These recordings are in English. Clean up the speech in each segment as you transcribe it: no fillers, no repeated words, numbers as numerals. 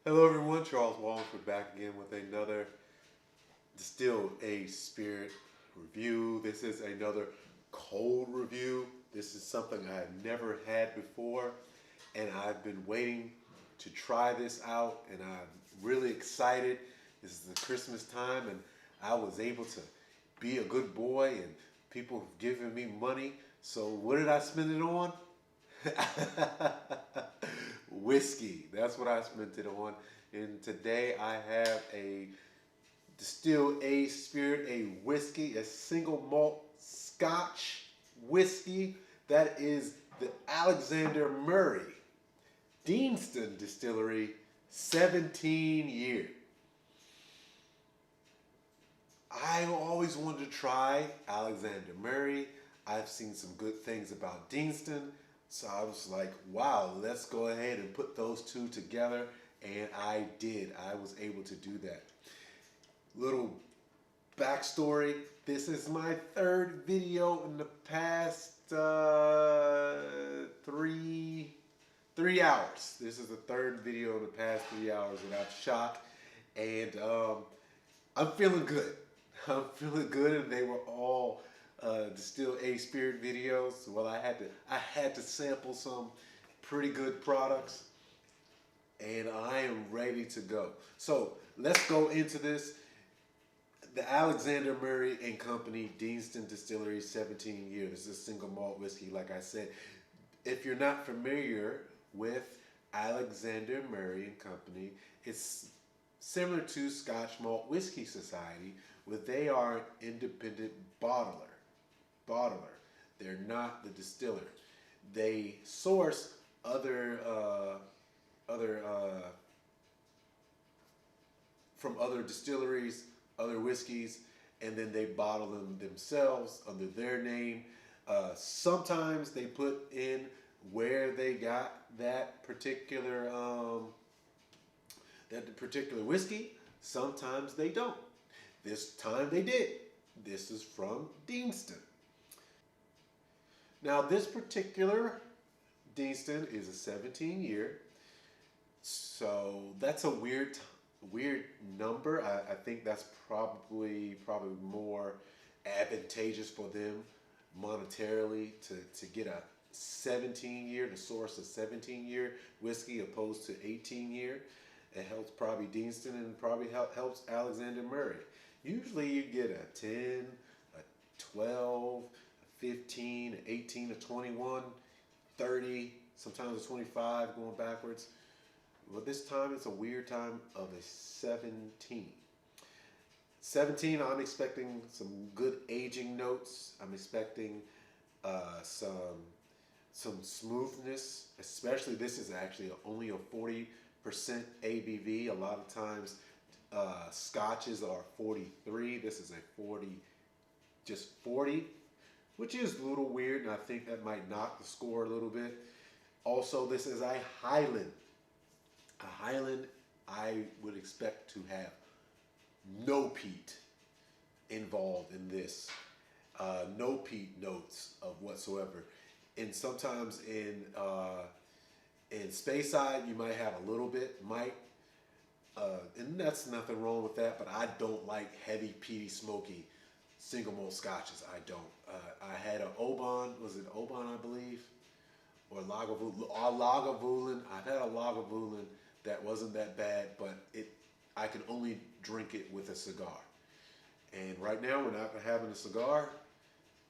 Hello everyone, Charles Walhingford back again with another Distilled Aged Spirit review. This is another cold review. This is something I had never had before, and I've been waiting to try this out, and I'm really excited. This is the Christmas time, and I was able to be a good boy, and people have given me money. So what did I spend it on? Whiskey. That's what I spent it on. And today I have a distilled aged spirit, a whiskey, a single malt Scotch whiskey. That is the Alexander Murrary Deanston Distillery 17 year. I always wanted to try Alexander Murray. I've seen some good things about Deanston. So I was like, wow, let's go ahead and put those two together. And I did. I was able to do that. Little backstory. This is my third video in the past three hours. This is the third video in the past 3 hours that I've shot. And I'm feeling good. I'm feeling good, and they were all distilled aged spirit videos. Well, I had to sample some pretty good products, and I am ready to go. So let's go into this. The Alexander Murray and Company Deanston Distillery 17 year. This is a single malt whiskey, like I said. If you're not familiar with Alexander Murray and Company, it's similar to Scotch Malt Whiskey Society, where they are an independent bottler. They're not the distiller. They source from other distilleries, other whiskeys, and then they bottle them themselves under their name. Sometimes they put in where they got that particular whiskey. Sometimes they don't. This time they did. This is from Deanston. Now this particular Deanston is a 17 year. So that's a weird number. I think that's probably more advantageous for them monetarily to get a 17 year, to source a 17 year whiskey opposed to 18 year. It helps probably Deanston, and probably helps Alexander Murray. Usually you get a 10, a 12, a 15, a 18, a 21, 30, sometimes a 25 going backwards. But this time it's a weird time of a 17. 17, I'm expecting some good aging notes. I'm expecting some smoothness, especially this is actually only a 40% ABV. A lot of times scotches are 43. This is a just 40, which is a little weird, and I think that might knock the score a little bit. Also, this is a Highland. A Highland, I would expect to have no peat involved in this. No peat notes of whatsoever. And sometimes in Speyside, you might have a little bit, and that's nothing wrong with that, but I don't like heavy, peaty, smoky single malt scotches. I don't. I had an Oban, was it Oban, I believe? Or Lagavulin. I've had a Lagavulin that wasn't that bad, but I can only drink it with a cigar. And right now we're not having a cigar,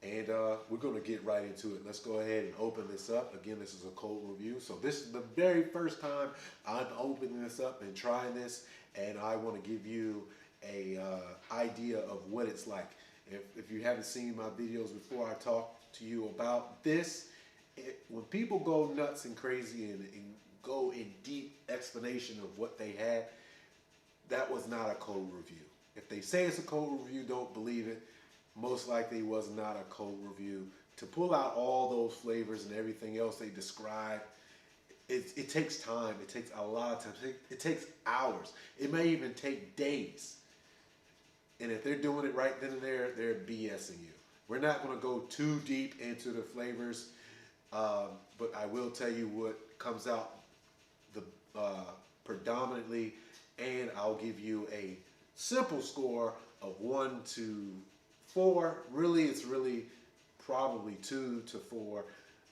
and we're going to get right into it. Let's go ahead and open this up. Again, this is a cold review, so this is the very first time I'm opening this up and trying this, and I want to give you a idea of what it's like. If you haven't seen my videos before, I talk to you about this. When people go nuts and crazy and go in deep explanation of what they had, that was not a cold review. If they say it's a cold review, don't believe it. Most likely it was not a cold review. To pull out all those flavors and everything else they described, it takes time. It takes a lot of time. It takes hours. It may even take days. And if they're doing it right then and there, they're BSing you. We're not going to go too deep into the flavors, but I will tell you what comes out predominantly, and I'll give you a simple score of 1 to 4. Really, it's really probably 2 to 4,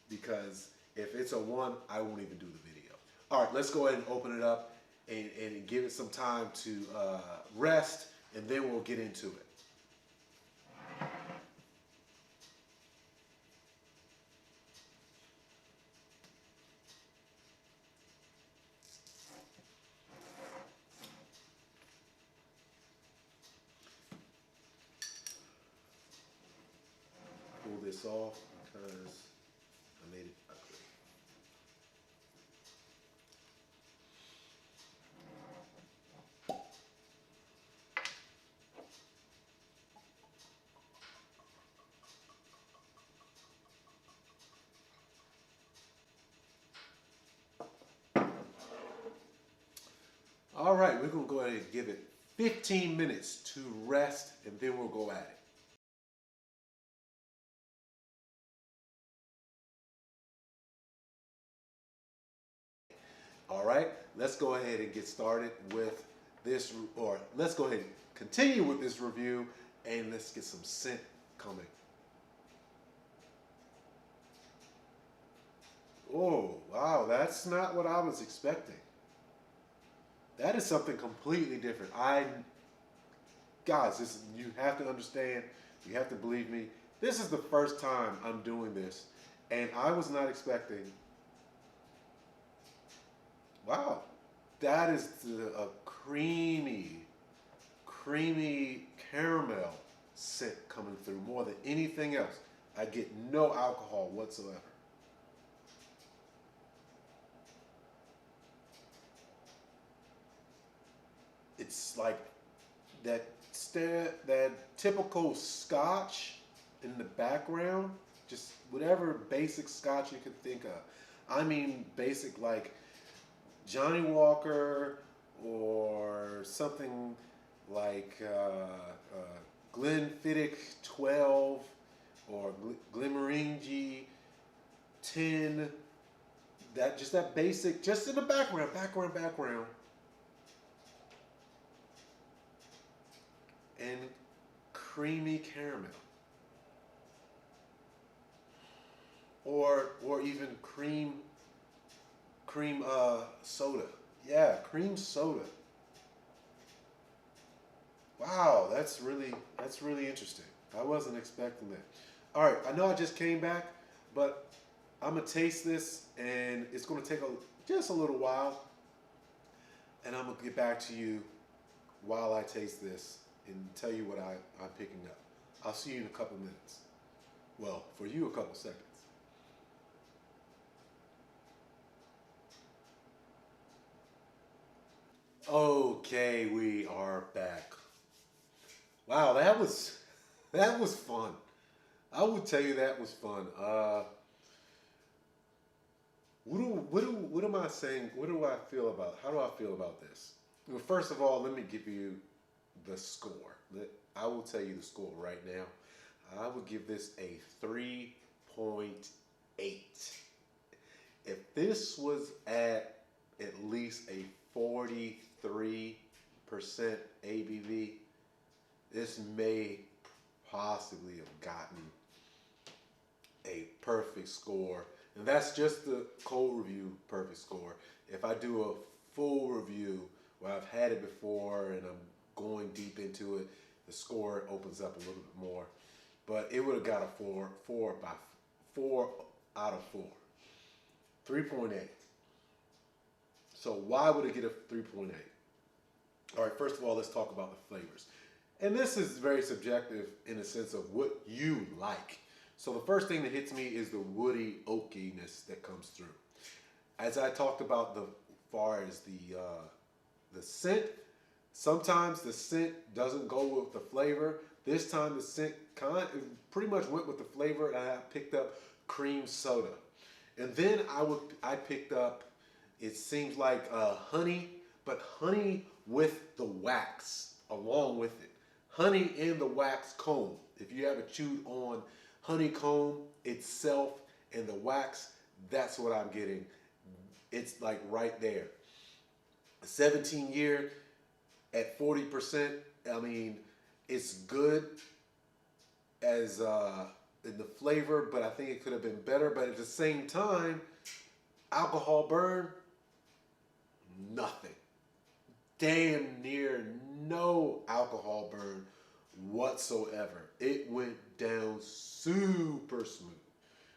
because if it's a 1, I won't even do the video. All right, let's go ahead and open it up and give it some time to rest, and then we'll get into it. Pull this off because I made it ugly. All right, we're going to go ahead and give it 15 minutes to rest, and then we'll go at it. All right, let's go ahead and get started with this, or let's go ahead and continue with this review, and let's get some scent coming. Oh, wow, that's not what I was expecting. That is something completely different. Guys, you have to understand, you have to believe me, this is the first time I'm doing this, and I was not expecting. Wow, that is a creamy caramel scent coming through more than anything else. I get no alcohol whatsoever. It's like that typical Scotch in the background, just whatever basic Scotch you can think of. I mean basic like Johnny Walker or something like Glenfiddich 12 or Glenmorangie 10. That basic, just in the background. And creamy caramel. Or even cream soda. Yeah, cream soda. Wow, that's really interesting. I wasn't expecting that. All right, I know I just came back, but I'm gonna taste this, and it's gonna take just a little while, and I'm gonna get back to you while I taste this and tell you what I'm picking up. I'll see you in a couple minutes. Well, for you, a couple seconds. Okay, we are back. Wow, that was fun. I would tell you that was fun. What am I saying? What do I feel about? How do I feel about this? Well, first of all, let me give you the score. I will tell you the score right now. I would give this a 3.8. If this was at least a 43% ABV, this may possibly have gotten a perfect score. And that's just the cold review perfect score. If I do a full review where I've had it before and I'm going deep into it, the score opens up a little bit more. But it would have got a 4 out of 4. 3.8. So why would it get a 3.8? All right, first of all, let's talk about the flavors. And this is very subjective in the sense of what you like. So the first thing that hits me is the woody oakiness that comes through. As I talked about, the far as the scent, sometimes the scent doesn't go with the flavor. This time the scent pretty much went with the flavor, and I picked up cream soda. And then I picked up, it seems like honey, but honey with the wax along with it. Honey in the wax comb. If you ever chewed on honeycomb itself and the wax, that's what I'm getting. It's like right there. 17 year at 40%. I mean, it's good as in the flavor, but I think it could have been better. But at the same time, alcohol burn, nothing. Damn near no alcohol burn whatsoever. It went down super smooth.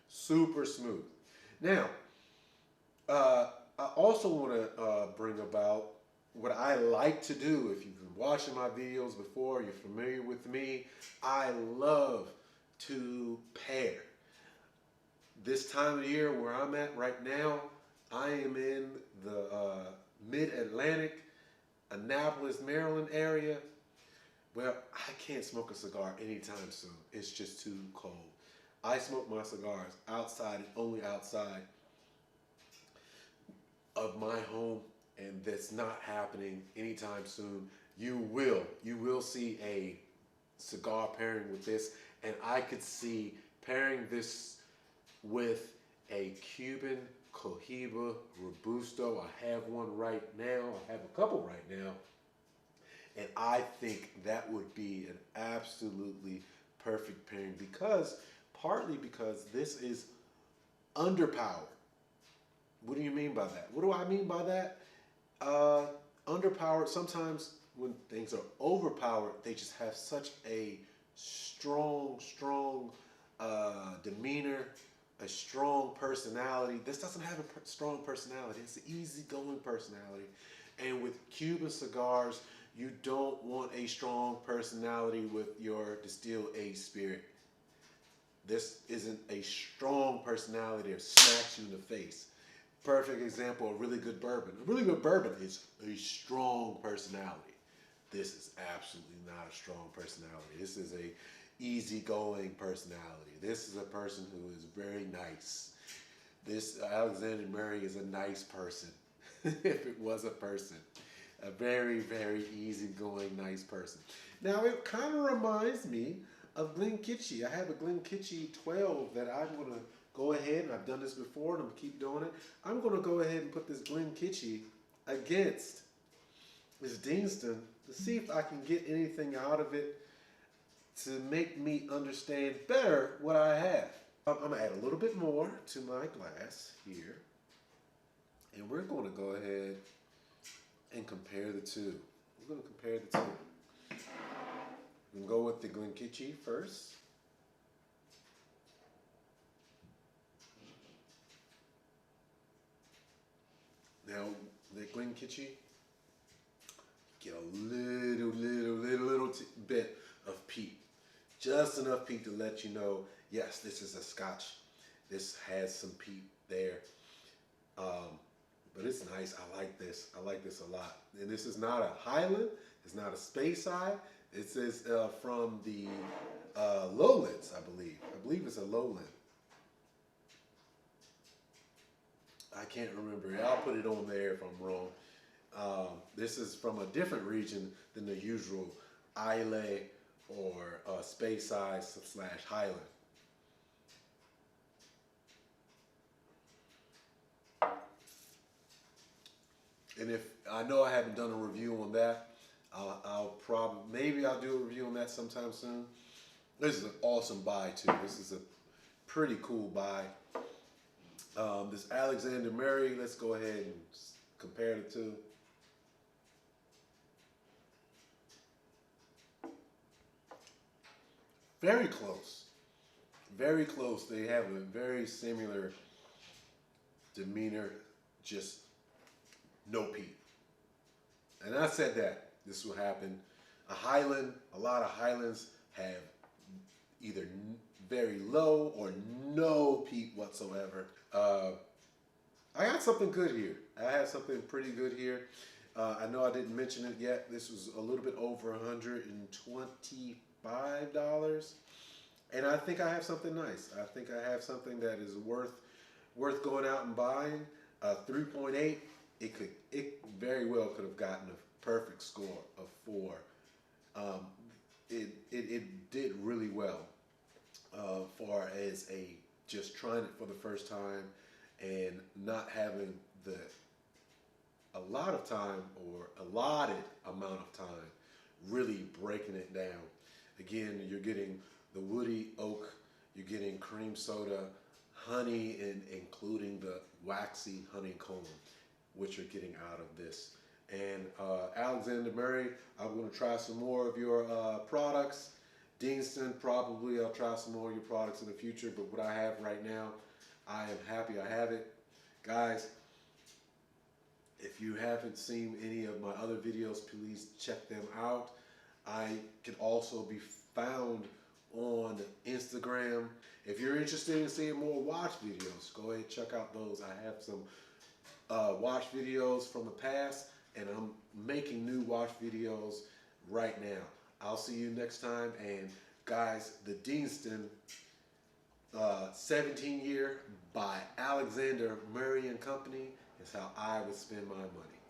Super smooth. Now, I also want to bring about what I like to do. If you've been watching my videos before, you're familiar with me. I love to pair. This time of year where I'm at right now, I am in the mid-Atlantic, Annapolis, Maryland area. Well, I can't smoke a cigar anytime soon. It's just too cold. I smoke my cigars outside and only outside of my home, and that's not happening anytime soon. You will see a cigar pairing with this, and I could see pairing this with a Cuban Cohiba Robusto. I have one right now. I have a couple right now. And I think that would be an absolutely perfect pairing partly because this is underpowered. What do you mean by that? What do I mean by that? Underpowered, sometimes when things are overpowered, they just have such a strong demeanor, a strong personality. This doesn't have a strong personality. It's an easygoing personality. And with Cuban cigars, you don't want a strong personality with your distilled aged spirit. This isn't a strong personality that smacks you in the face. Perfect example, a really good bourbon. A really good bourbon is a strong personality. This is absolutely not a strong personality. This is a easygoing personality. This is a person who is very nice. This Alexander Murray is a nice person. If it was a person. A very, very easygoing, nice person. Now, it kind of reminds me of Glenkichie. I have a Glenkichie 12 that I'm going to go ahead, and I've done this before, and I'm going to keep doing it. I'm going to go ahead and put this Glenkichie against this Deanston to see if I can get anything out of it to make me understand better what I have. I'm going to add a little bit more to my glass here, and we're going to go ahead and compare the two. We're going to compare the two. We can go with the Glenkichie first. Now, the Glenkichie, get a little bit of peat. Just enough peat to let you know, yes, this is a Scotch. This has some peat there. But it's nice. I like this. I like this a lot. And this is not a Highland. It's not a Speyside. This is from the Lowlands, I believe. I believe it's a Lowland. I can't remember. I'll put it on there if I'm wrong. This is from a different region than the usual Islay or Speyside / Highland. And if I know I haven't done a review on that, maybe I'll do a review on that sometime soon. This is an awesome buy too. This is a pretty cool buy. This Alexander Murray, let's go ahead and compare the two. Very close. Very close. They have a very similar demeanor, just no peat. And I said that this will happen. A lot of Highlands have either very low or no peat whatsoever. I got something good here. I have something pretty good here. I know I didn't mention it yet. This was a little bit over $125. And I think I have something nice. I think I have something that is worth going out and buying. 3.8. It very well could have gotten a perfect score of 4. It did really well far as just trying it for the first time and not having a lot of time or allotted amount of time really breaking it down. Again, you're getting the woody oak, you're getting cream soda, honey, and including the waxy honeycomb, which you're getting out of this. And Alexander Murrary, I'm going to try some more of your products. Deanston, probably I'll try some more of your products in the future, but what I have right now, I am happy I have it. Guys, if you haven't seen any of my other videos, please check them out. I can also be found on Instagram. If you're interested in seeing more watch videos, go ahead and check out those. I have some watch videos from the past, and I'm making new watch videos right now. I'll see you next time. And guys, the Deanston 17 year by Alexander Murray and Company is how I would spend my money.